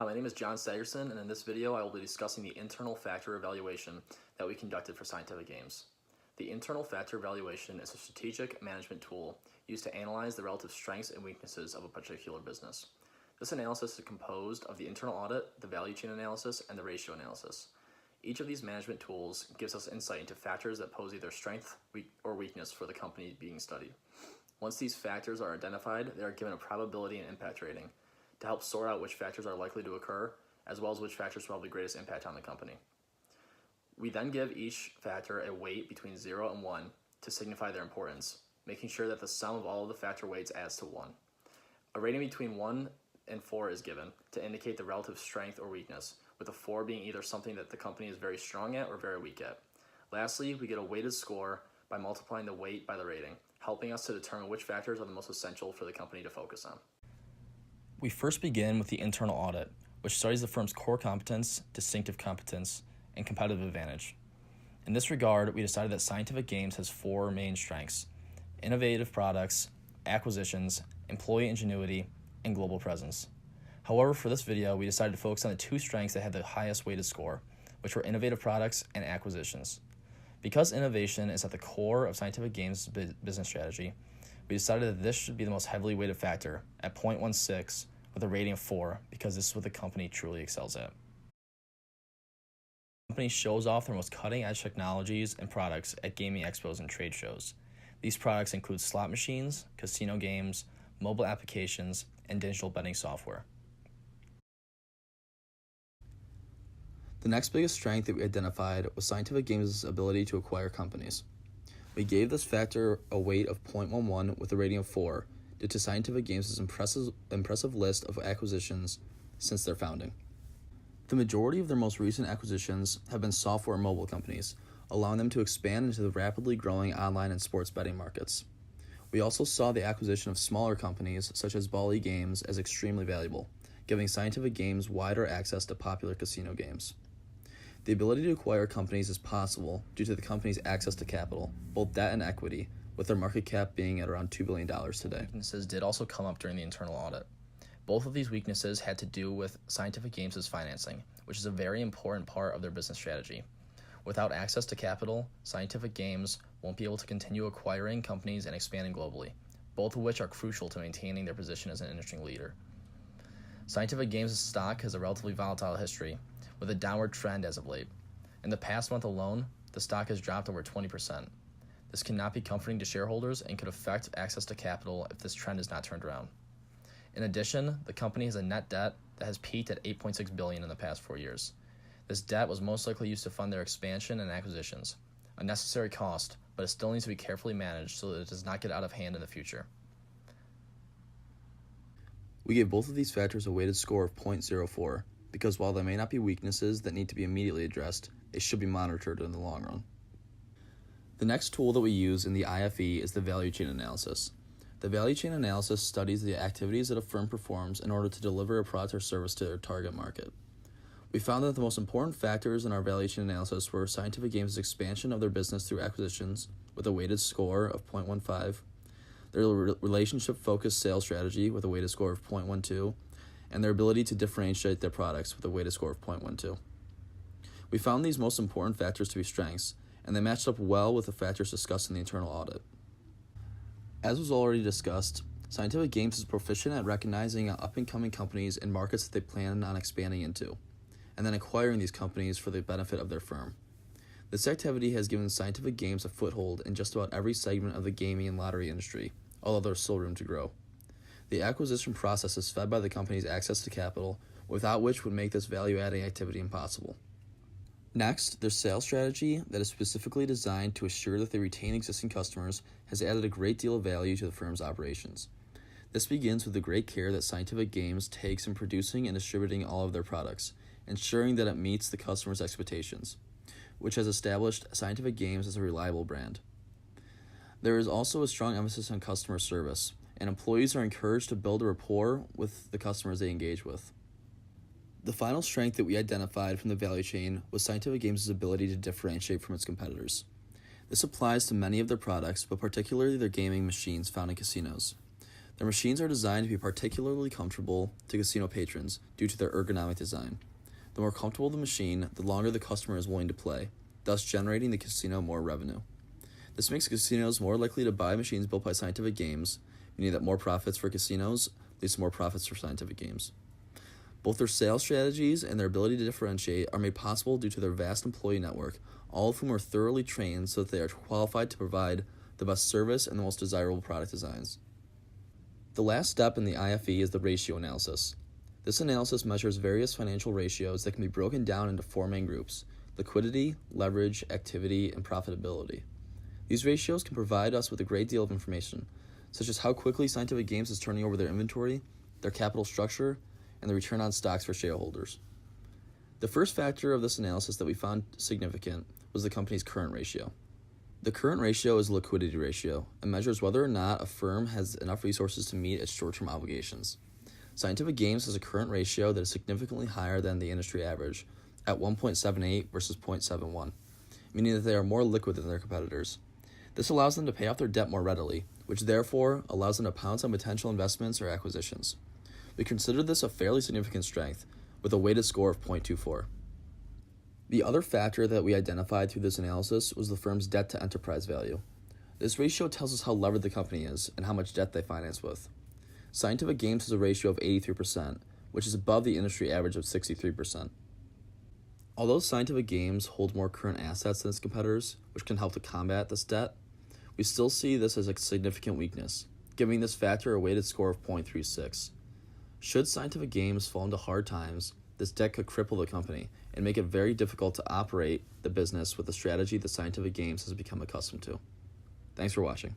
Hi, my name is John Sagerson, and in this video I will be discussing the internal factor evaluation that we conducted for Scientific Games. The internal factor evaluation is a strategic management tool used to analyze the relative strengths and weaknesses of a particular business. This analysis is composed of the internal audit, the value chain analysis, and the ratio analysis. Each of these management tools gives us insight into factors that pose either strength or weakness for the company being studied. Once these factors are identified, they are given a probability and impact rating to help sort out which factors are likely to occur, as well as which factors will have the greatest impact on the company. We then give each factor a weight between 0 and 1 to signify their importance, making sure that the sum of all of the factor weights adds to 1. A rating between 1 and 4 is given to indicate the relative strength or weakness, with a 4 being either something that the company is very strong at or very weak at. Lastly, we get a weighted score by multiplying the weight by the rating, helping us to determine which factors are the most essential for the company to focus on. We first begin with the internal audit, which studies the firm's core competence, distinctive competence, and competitive advantage. In this regard, we decided that Scientific Games has 4 main strengths: innovative products, acquisitions, employee ingenuity, and global presence. However, for this video, we decided to focus on the 2 strengths that had the highest weighted score, which were innovative products and acquisitions. Because innovation is at the core of Scientific Games' business strategy, we decided that this should be the most heavily weighted factor at 0.16 with a rating of 4, because this is what the company truly excels at. The company shows off their most cutting-edge technologies and products at gaming expos and trade shows. These products include slot machines, casino games, mobile applications, and digital betting software. The next biggest strength that we identified was Scientific Games' ability to acquire companies. We gave this factor a weight of 0.11 with a rating of 4 due to Scientific Games' impressive list of acquisitions since their founding. The majority of their most recent acquisitions have been software and mobile companies, allowing them to expand into the rapidly growing online and sports betting markets. We also saw the acquisition of smaller companies such as Bally Games as extremely valuable, giving Scientific Games wider access to popular casino games. The ability to acquire companies is possible due to the company's access to capital, both debt and equity, with their market cap being at around $2 billion today. Weaknesses did also come up during the internal audit. Both of these weaknesses had to do with Scientific Games' financing, which is a very important part of their business strategy. Without access to capital, Scientific Games won't be able to continue acquiring companies and expanding globally, both of which are crucial to maintaining their position as an industry leader. Scientific Games' stock has a relatively volatile history, with a downward trend as of late. In the past month alone, the stock has dropped over 20%. This cannot be comforting to shareholders and could affect access to capital if this trend is not turned around. In addition, the company has a net debt that has peaked at $8.6 billion in the past 4 years. This debt was most likely used to fund their expansion and acquisitions, a necessary cost, but it still needs to be carefully managed so that it does not get out of hand in the future. We gave both of these factors a weighted score of 0.04, because while there may not be weaknesses that need to be immediately addressed, they should be monitored in the long run. The next tool that we use in the IFE is the value chain analysis. The value chain analysis studies the activities that a firm performs in order to deliver a product or service to their target market. We found that the most important factors in our value chain analysis were Scientific Games' expansion of their business through acquisitions with a weighted score of 0.15, their relationship-focused sales strategy with a weighted score of 0.12, and their ability to differentiate their products with a weighted score of 0.12. We found these most important factors to be strengths, and they matched up well with the factors discussed in the internal audit. As was already discussed, Scientific Games is proficient at recognizing up-and-coming companies in markets that they plan on expanding into, and then acquiring these companies for the benefit of their firm. This activity has given Scientific Games a foothold in just about every segment of the gaming and lottery industry, although there's still room to grow. The acquisition process is fed by the company's access to capital, without which would make this value-adding activity impossible. Next, their sales strategy that is specifically designed to assure that they retain existing customers has added a great deal of value to the firm's operations. This begins with the great care that Scientific Games takes in producing and distributing all of their products, ensuring that it meets the customer's expectations, which has established Scientific Games as a reliable brand. There is also a strong emphasis on customer service, and employees are encouraged to build a rapport with the customers they engage with. The final strength that we identified from the value chain was Scientific Games' ability to differentiate from its competitors. This applies to many of their products, but particularly their gaming machines found in casinos. Their machines are designed to be particularly comfortable to casino patrons due to their ergonomic design. The more comfortable the machine, the longer the customer is willing to play, thus generating the casino more revenue. This makes casinos more likely to buy machines built by Scientific Games, meaning that more profits for casinos leads to more profits for Scientific Games. Both their sales strategies and their ability to differentiate are made possible due to their vast employee network, all of whom are thoroughly trained so that they are qualified to provide the best service and the most desirable product designs. The last step in the IFE is the ratio analysis. This analysis measures various financial ratios that can be broken down into four main groups: liquidity, leverage, activity, and profitability. These ratios can provide us with a great deal of information, such as how quickly Scientific Games is turning over their inventory, their capital structure, and the return on stocks for shareholders. The first factor of this analysis that we found significant was the company's current ratio. The current ratio is a liquidity ratio and measures whether or not a firm has enough resources to meet its short-term obligations. Scientific Games has a current ratio that is significantly higher than the industry average, at 1.78 versus 0.71, meaning that they are more liquid than their competitors. This allows them to pay off their debt more readily, which therefore allows them to pounce on potential investments or acquisitions. We consider this a fairly significant strength, with a weighted score of 0.24. The other factor that we identified through this analysis was the firm's debt to enterprise value. This ratio tells us how levered the company is and how much debt they finance with. Scientific Games has a ratio of 83%, which is above the industry average of 63%. Although Scientific Games holds more current assets than its competitors, which can help to combat this debt, we still see this as a significant weakness, giving this factor a weighted score of 0.36. Should Scientific Games fall into hard times, this debt could cripple the company and make it very difficult to operate the business with the strategy that Scientific Games has become accustomed to. Thanks for watching.